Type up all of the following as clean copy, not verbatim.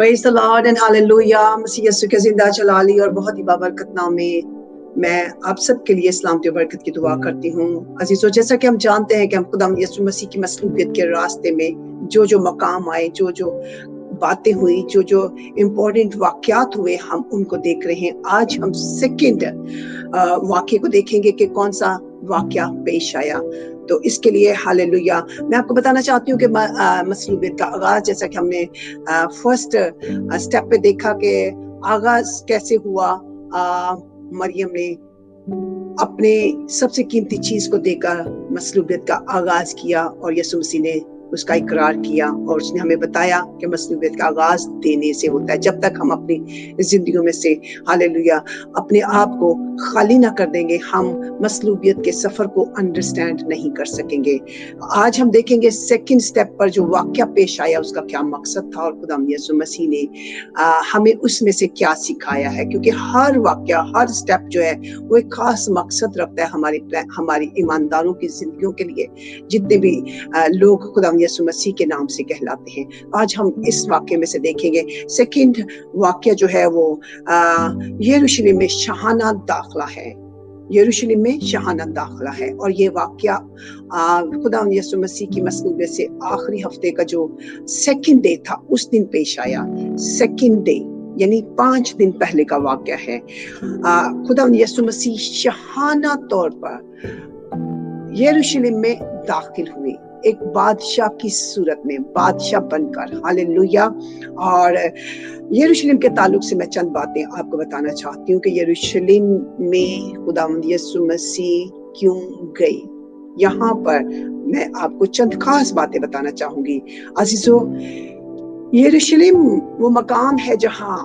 Praise the Lord and hallelujah. मसीह यीशु के जिंदा जलाली और बहुत ही बाबरकत नाम में मैं आप सब के लिए सलामती और बरकत की दुआ करती हूँ। अजीजों, जैसा कि हम जानते हैं कि हम खुदा यीशु मसीह की मसलूबियत के रास्ते में जो जो मकाम आए, जो जो बातें हुई, जो जो इम्पोर्टेंट वाकयात हुए, हम उनको देख रहे हैं। आज हम सेकंड वाक्य को देखेंगे कि कौन सा वाकया पेश आया। तो इसके लिए हालेलुया मैं आपको बताना चाहती हूँ कि मसलूबियत का आगाज, जैसा कि हमने फर्स्ट स्टेप पे देखा कि आगाज कैसे हुआ। मरियम ने अपने सबसे कीमती चीज को देकर मसलूबियत का आगाज किया और यीशु मसीह ने उसका इकरार किया और उसने हमें बताया कि मसलूबियत का आगाज देने से होता है। जब तक हम अपनी जिंदगियों में से हालेलुया अपने आप को खाली ना कर देंगे, हम मसलूबियत के सफर को अंडरस्टैंड नहीं कर सकेंगे। आज हम देखेंगे सेकंड स्टेप पर जो वाक्या पेश आया उसका क्या मकसद था और खुदा यीशु मसीह ने हमें उसमें से क्या सिखाया है, क्योंकि हर वाक्या, हर स्टेप जो है वो एक खास मकसद रखता है हमारी ईमानदारों की जिंदगियों के लिए, जितने भी लोग खुदा यीशु मसीह के नाम से कहलाते हैं। आज हम इस वाक्य में से देखेंगे। सेकंड वाक्य जो है वो यरूशलेम में शाहाना दाखला है। यरूशलेम में शाहाना दाखला है और ये वाक्या खुदा यीशु मसीह की मसलूबियत से आखिरी हफ्ते का जो सेकंड डे था उस दिन पेश आया। सेकंड डे यानी 5 दिन पहले का वाक्य है। खुदा यीशु मसीह शाहाना तौर पर यरूशलेम में दाखिल हुए, एक बादशाह की सूरत में, बादशाह बनकर। हालेलुया। और यरूशलेम के ताल्लुक से मैं चंद बातें आपको बताना चाहती हूँ कि यरूशलेम में खुदावंद यीशु मसीह क्यों गए। यहाँ पर मैं आपको चंद खास बातें बताना चाहूंगी। अजीजों, यरूशलेम वो मकाम है जहाँ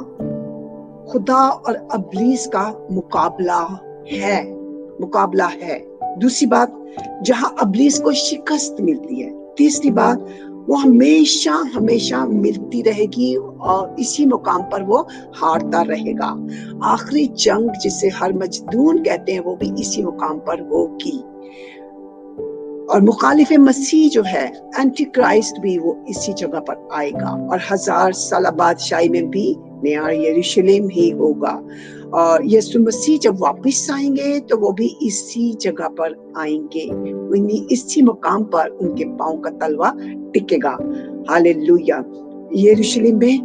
खुदा और अब्लीस का मुकाबला है। दूसरी बात, जहां अब्लीस को शिकस्त मिलती है। तीसरी बात, वो हमेशा मिलती रहेगी और इसी मुकाम पर वो हारता रहेगा। आखिरी जंग जिसे हर मजदून कहते हैं वो भी इसी मुकाम पर होगी। और मुखालिफ मसीह जो है, एंटी क्राइस्ट भी, वो इसी जगह पर आएगा और 1000 साल बादशाही में भी नया यरूशलेम ही होगा। और यीशु मसीह जब वापस आएंगे तो वो भी इसी जगह पर आएंगे, इसी मुकाम पर उनके पांव का तलवा टिकेगा। हालेलुया। यरूशलेम में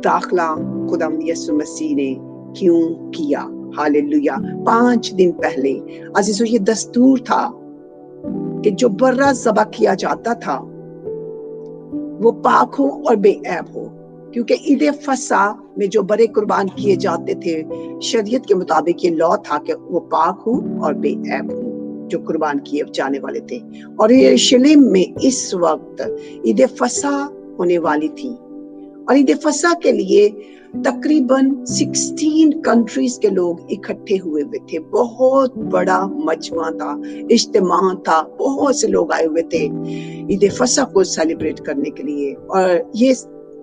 दाखला खुदा यीशु मसीह ने क्यों किया? हालेलुया। 5 दिन पहले अजीजों, ये दस्तूर था कि जो बर्रा ज़बह किया जाता था वो पाक हो और बेऐब हो, क्योंकि ईद फसा में जो बड़े कुर्बान किए जाते थे, शरीयत के मुताबिक ये लॉ था कि वो पाक हो और बेऐब हो जो कुर्बान किए जाने वाले थे। और यरूशलेम में इस वक्त ईद फसा होने वाली थी और ईद फसा के लिए तकरीबन 16 कंट्रीज के लोग इकट्ठे हुए थे। बहुत बड़ा मजमा था, इज्तिमा था, बहुत से लोग आए हुए थे ईद फसा को सेलिब्रेट करने के लिए। और ये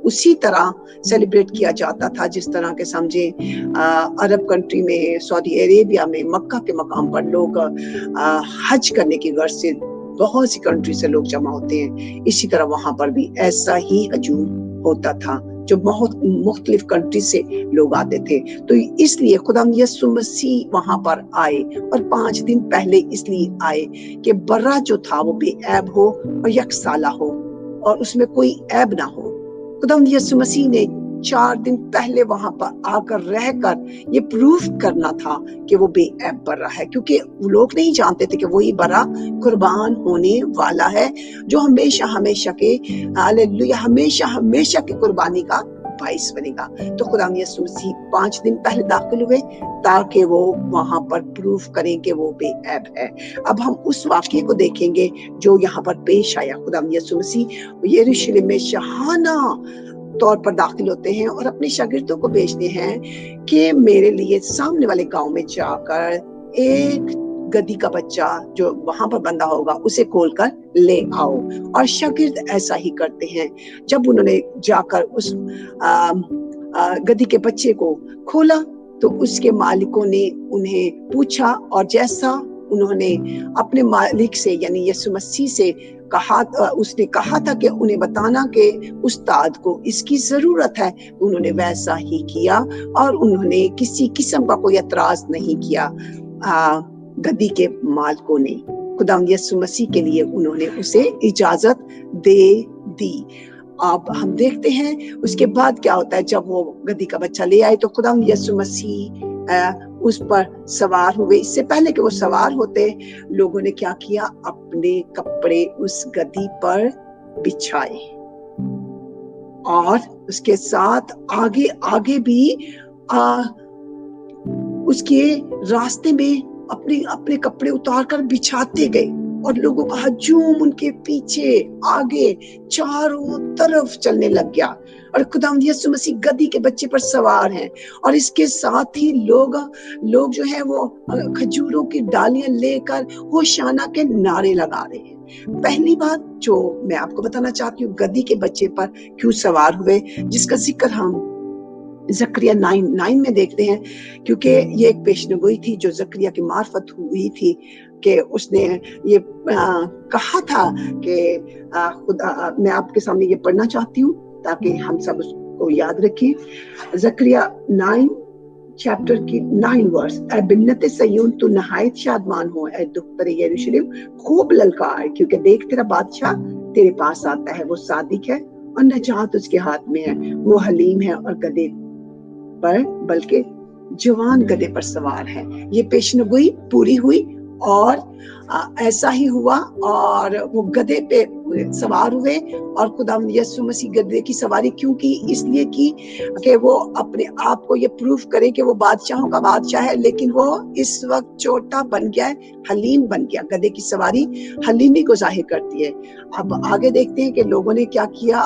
उसी तरह सेलिब्रेट किया जाता था जिस तरह के समझे अरब कंट्री में, सऊदी अरेबिया में, मक्का के मकाम पर लोग हज करने की गर्ज से बहुत सी कंट्री से लोग जमा होते हैं। इसी तरह वहां पर भी ऐसा ही हजूम होता था, जो बहुत मुख्तलिफ कंट्री से लोग आते थे। तो इसलिए खुदा यीशु मसीह वहां पर आए और 5 दिन पहले इसलिए आए कि बर्रा जो था वो बेऐब हो और यकसाला हो और उसमें कोई ऐब ना हो। खुदा यीशु मसीह ने 4 दिन पहले वहां पर आकर रहकर ये प्रूफ करना था कि वो बेऐब बर्रा है, क्योंकि लोग नहीं जानते थे कि वही बर्रा कुर्बान होने वाला है जो हमेशा के हालेलुया हमेशा की कुर्बानी का बाइस बनेगा। तो खुदा यीशु मसीह 5 दिन पहले दाखिल हुए ताकि वो वहां पर प्रूफ करें कि वो बेऐब है। अब हम उस वाक्य को देखेंगे जो यहाँ पर पेश आया। खुदा यीशु मसीह यरूशलेम में शाहाना तौर पर दाखिल होते हैं और अपने शागिर्दों को भेजते हैं कि मेरे लिए सामने वाले गांव में जाकर एक गधी का बच्चा जो वहां पर बंधा होगा उसे खोलकर ले आओ। और शागिर्द ऐसा ही करते हैं। जब उन्होंने जाकर उस गधी के बच्चे को खोला तो उसके मालिकों ने उन्हें पूछा और जैसा उन्होंने अपने मालिक से यानी यीशु मसीह से कहा, उसने कहा था कि उन्हें बताना कि उस्ताद को इसकी जरूरत है। उन्होंने वैसा ही किया और उन्होंने किसी किस्म का कोई एतराज नहीं किया। गद्दी के मालिकों ने खुदावंद यीशु मसीह के लिए उन्होंने उसे इजाजत दे दी। अब हम देखते हैं उसके बाद क्या होता है। जब वो गद्दी का बच्चा ले आए तो खुदावंद यीशु मसीह उस पर सवार हुए। इससे पहले कि वो सवार होते, लोगों ने क्या किया, अपने कपड़े उस गद्दी पर बिछाए और उसके साथ आगे आगे भी उसके रास्ते में अपने अपने कपड़े उतार कर बिछाते गए और लोगों का हजूम उनके पीछे आगे चारों तरफ चलने लग गया। और खुदावंद यीशु मसीह गद्दी के बच्चे पर सवार हैं और इसके साथ ही लोग जो है वो खजूरों की डालियां लेकर होशाना के नारे लगा रहे हैं। पहली बात जो मैं आपको बताना चाहती हूँ, गद्दी के बच्चे पर क्यों सवार हुए, जिसका जिक्र हम जकरिया 9 में देखते हैं, क्योंकि ये एक पेशनगोई थी जो जकरिया की मार्फत हुई थी कि उसने ये कहा था कि खुदा, मैं आपके सामने ये पढ़ना चाहती हूँ ताकि हम सब उसको याद रखें। जकरिया 9 चैप्टर की 9 वर्स, ऐ बिन्नत सयून तू नहायत शादमान हो, ऐ दुख्तर यरूशलेम खूब ललकार, क्योंकि देख तेरा बादशाह तेरे पास आता है, वो सादिक है और नजात उसके हाथ में है, वो हलीम है और गधे पर बल्कि जवान गधे पर सवार है। ये पेशनगोई पूरी हुई और ऐसा ही हुआ और वो गधे पे सवार हुए। और खुदावंद यीशु मसीह गधे की सवारी क्यों की? इसलिए की कि वो अपने आप को ये प्रूफ करे कि वो बादशाहों का बादशाह है, लेकिन वो इस वक्त छोटा बन गया है, हलीम बन गया। गधे की सवारी हलीमी को जाहिर करती है। अब आगे देखते हैं कि लोगों ने क्या किया,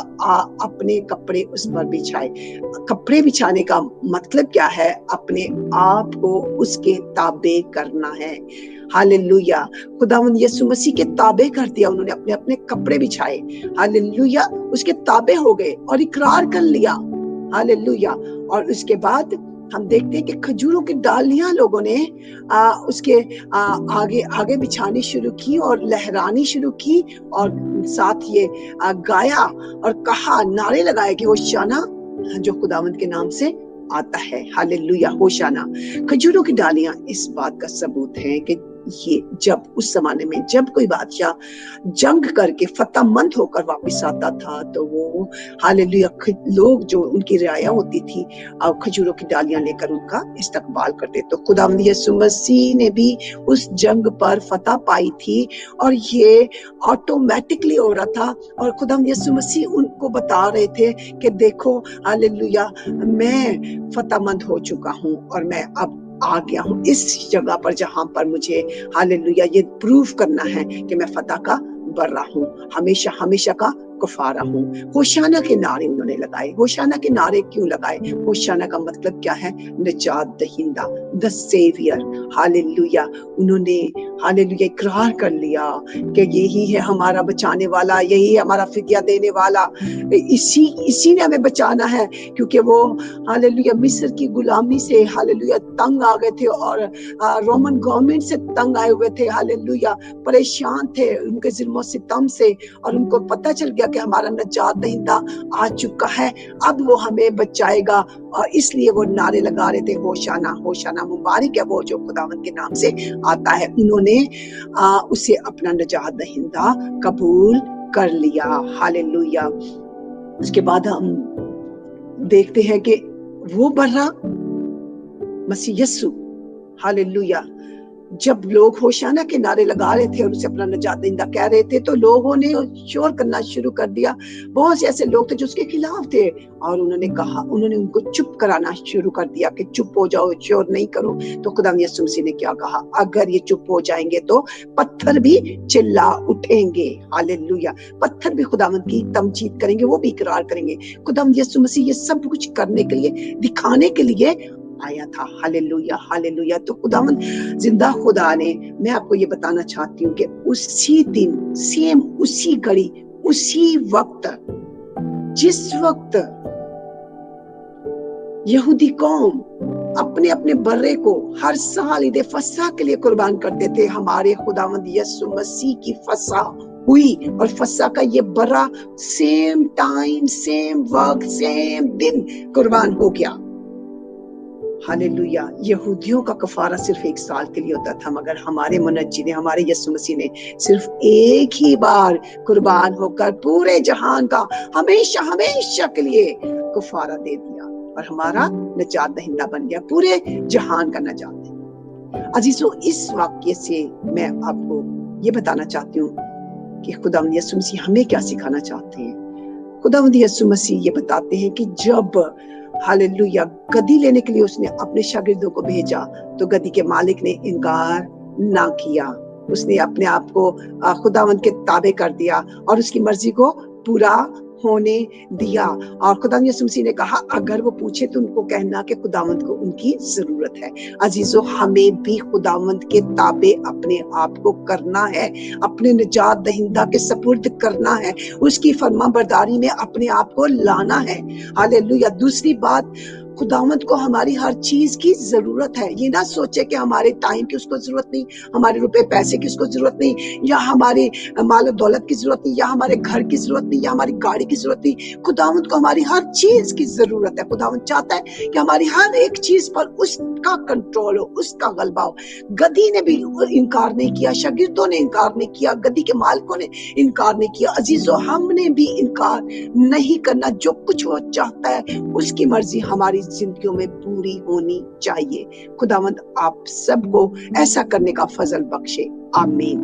अपने कपड़े उस पर बिछाए। कपड़े बिछाने का मतलब क्या है? अपने आप को उसके ताबे करना है। हालेलुया। खुदावंद यीशु मसीह के ताबे कर दिया उन्होंने, अपने अपने कपड़े बिछाए। हालेलुया। उसके ताबे हो गए और इकरार कर लिया। हालेलुया। और उसके बाद हम देखते हैं कि खजूरों की डालियां लोगों ने उसके आगे आगे बिछानी शुरू की और लहरानी शुरू की और साथ ये गाया और कहा, नारे लगाए कि होशाना जो खुदावंद के नाम से आता है। हालेलुया, होशाना। खजूरों की डालियां इस बात का सबूत है कि ये जब उस जमाने में जब कोई बादशाह जंग करके फतहमंद होकर वापस आता था तो वो हालेलुया लोग जो उनकी रियाया होती थी खजूरों की डालियां लेकर उनका इस्तकबाल करते। तो खुदावंद यीशु मसीह ने भी उस जंग पर फतह पाई थी और ये ऑटोमेटिकली हो रहा था। और खुदावंद यीशु मसीह उनको बता रहे थे कि देखो हालेलुया, मैं फतहमंद हो चुका हूँ और मैं अब आ गया हूँ इस जगह पर जहां पर मुझे हालेलुया ये प्रूफ करना है कि मैं फतह का बर्रा हूँ, हमेशा हमेशा का कुफारा हूँ। होशाना के नारे उन्होंने लगाए। होशाना के नारे क्यों लगाए? होशाना का मतलब क्या है? निजात दहिंदा, द सेवियर। हालेलुया। उन्होंने हालेलुया इकरार कर लिया कि यही है हमारा बचाने वाला, यही है हमारा फिदिया देने वाला, इसी ने हमें बचाना है। क्योंकि वो हालेलुया मिस्र की गुलामी से हालेलुया तंग आ गए थे और रोमन गवर्नमेंट से तंग आए हुए थे। हालेलुया परेशान थे उनके जुल्म सितम से और उनको पता चल गया कि हमारा निजात दहिंदा आ चुका है, अब वो हमें बचाएगा। और इसलिए वो नारे लगा रहे थे, होशाना होशाना, मुबारक है वो जो खुदावंद के नाम से आता है। उन्होंने उसे अपना निजात दहिंदा कबूल कर लिया। हालेलुया। उसके बाद हम देखते हैं कि वो बर्रा मसीह यीशु, हालेलुया, जब लोग होशाना के नारे लगा रहे थे और उसे अपना निजात दहिंदा कह रहे थे तो लोगों ने शोर करना शुरू कर दिया। बहुत से ऐसे लोग थे जो उसके खिलाफ थे और उन्होंने उनको चुप कराना शुरू कर दिया कि चुप हो जाओ, शोर नहीं करो। तो खुदावंद यीशु मसीह ने क्या कहा? अगर ये चुप हो जाएंगे तो पत्थर भी चिल्ला उठेंगे। हालेलुया। पत्थर भी खुदावंद की तमजीद करेंगे, वो भी इकरार करेंगे। खुदावंद यीशु मसीह ये सब कुछ करने के लिए, दिखाने के लिए आया था। Hallelujah hallelujah. तो खुदावंद जिंदा खुदा ने, मैं आपको ये बताना चाहती हूँ कि उसी दिन, सेम उसी घड़ी, उसी वक्त, जिस वक्त यहूदी कौम अपने अपने बर्रे को हर साल ईद फसह के लिए कुर्बान करते थे। हमारे खुदावंद यीशु मसीह की फसह हुई और फसह का ये बर्रा सेम टाइम, सेम वक्त, सेम दिन कुर्बान हो गया। हालेलुया। यहूदियों का कफारा सिर्फ 1 साल के लिए होता था, मगर हमारे मुनज्जी ने, हमारे यीशु मसीह ने सिर्फ एक ही बार कुर्बान होकर पूरे जहान का हमेशा हमेशा के लिए कफारा दे दिया और हमारा निजात दहिंदा बन गया, पूरे जहान का निजात दहिंदा। अजीजों, इस वाक्य से मैं आपको ये बताना चाहती हूँ कि खुदावंद यीशु मसीह हमें क्या सिखाना चाहते हैं। खुदावंद यीशु मसीह ये बताते हैं कि जब हालेलुया गद्दी लेने के लिए उसने अपने शागिर्दों को भेजा तो गद्दी के मालिक ने इनकार ना किया। उसने अपने आप को खुदावंद के ताबे कर दिया और उसकी मर्जी को पूरा होने दिया। और खुदावंद यीशु मसीह ने कहा, अगर वो पूछे तो उनको कहना कि खुदावंद को उनकी जरूरत है। अजीजों, हमें भी खुदावंद के ताबे अपने आप को करना है, अपने निजात दहिंदा के सपुर्द करना है, उसकी फरमाबरदारी में अपने आप को लाना है। हालेलुया। दूसरी बात, खुदावंद को हमारी हर चीज की जरूरत है। ये ना सोचे कि हमारे टाइम की उसको जरूरत नहीं, हमारे रुपए पैसे की उसको जरूरत नहीं, या हमारे माल दौलत की जरूरत नहीं, या हमारे घर की जरूरत नहीं, या हमारी गाड़ी की जरूरत नहीं। खुदावंद को हमारी हर चीज की जरूरत है। खुदावंद चाहता है कि हमारी हर एक चीज पर उसका कंट्रोल हो, उसका गलबा हो। गद्दी ने भी इनकार नहीं किया, शागिर्दों ने इनकार नहीं किया, गद्दी के मालिकों ने इनकार नहीं किया। अजीजों, हमने भी इनकार नहीं करना। जो कुछ वो चाहता है उसकी मर्जी हमारी जिंदगियों में पूरी होनी चाहिए। खुदावंद आप सबको ऐसा करने का फजल बख्शे। आमीन।